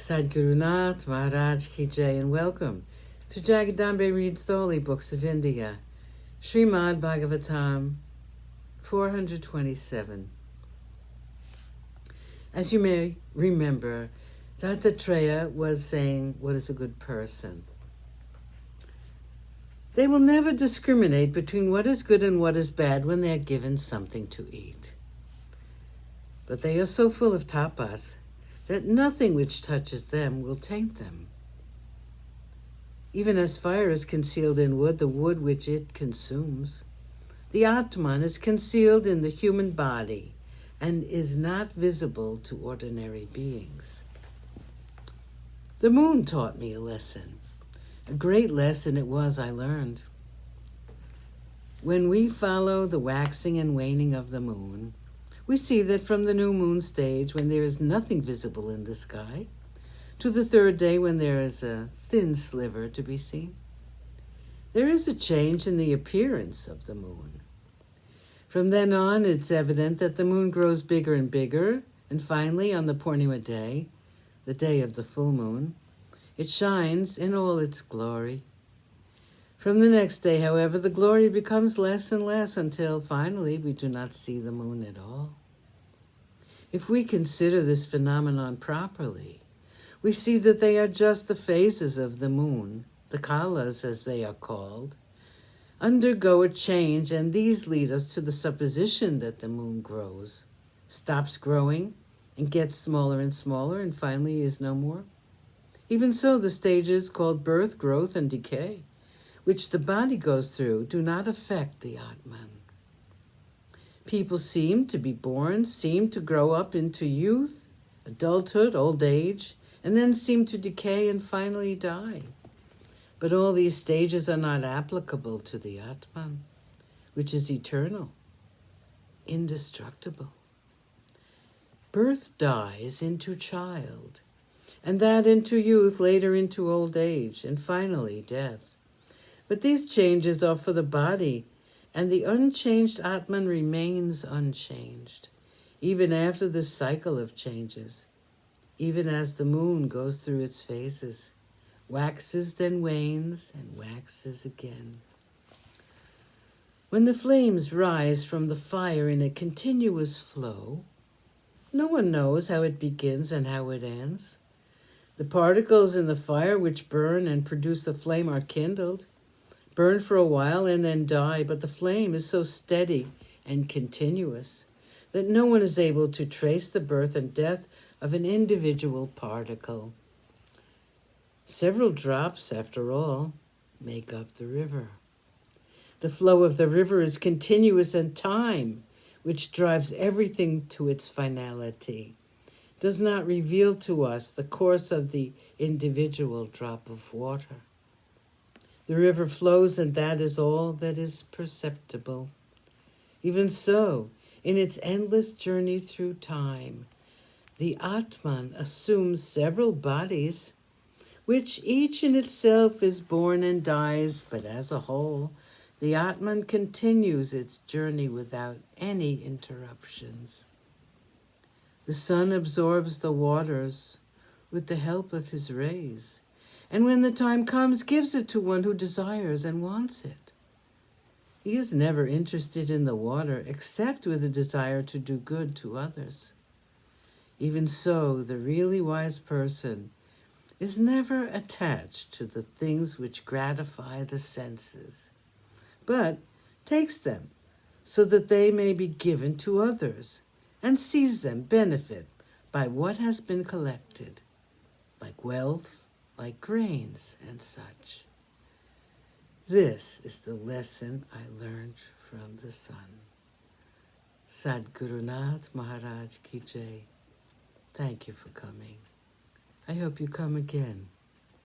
Sadhguru Nath Maharaj Ki Jai, and welcome to Jagadambe Reads the Holy Books of India, ShrimadBhagavatam427. As you may remember, Dattatreya was saying, what is a good person? They will never discriminate between what is good and what is bad when they are given something to eat. But they are so full of tapas that nothing which touches them will taint them. Even as fire is concealed in wood, the wood which it consumes, the Atman is concealed in the human body and is not visible to ordinary beings. The moon taught me a lesson. A great lesson it was, I learned. When we follow the waxing and waning of the moon, we see that from the new moon stage, when there is nothing visible in the sky, to the third day when there is a thin sliver to be seen, there is a change in the appearance of the moon. From then on, it's evident that the moon grows bigger and bigger, and finally, on the Purnima day, the day of the full moon, it shines in all its glory. From the next day, however, the glory becomes less and less until finally we do not see the moon at all. If we consider this phenomenon properly, we see that they are just the phases of the moon, the kalas as they are called, undergo a change, and these lead us to the supposition that the moon grows, stops growing, and gets smaller and smaller, and finally is no more. Even so, the stages called birth, growth, and decay, which the body goes through, do not affect the Atman. People seem to be born, seem to grow up into youth, adulthood, old age, and then seem to decay and finally die. But all these stages are not applicable to the Atman, which is eternal, indestructible. Birth dies into child, and that into youth, later into old age, and finally death. But these changes are for the body, and the unchanged Atman remains unchanged, even after this cycle of changes, even as the moon goes through its phases, waxes, then wanes, and waxes again. When the flames rise from the fire in a continuous flow, no one knows how it begins and how it ends. The particles in the fire which burn and produce the flame are kindled, burn for a while and then die, but the flame is so steady and continuous that no one is able to trace the birth and death of an individual particle. Several drops, after all, make up the river. The flow of the river is continuous, and time, which drives everything to its finality, does not reveal to us the course of the individual drop of water. The river flows, and that is all that is perceptible. Even so, in its endless journey through time, the Atman assumes several bodies, which each in itself is born and dies, but as a whole, the Atman continues its journey without any interruptions. The sun absorbs the waters with the help of his rays, and when the time comes, gives it to one who desires and wants it. He is never interested in the water except with a desire to do good to others. Even so, the really wise person is never attached to the things which gratify the senses, but takes them so that they may be given to others, and sees them benefit by what has been collected, like wealth, like grains and such. This is the lesson I learned from the sun. Sadhguru Nath Maharaj Ki Jai. Thank you for coming. I hope you come again.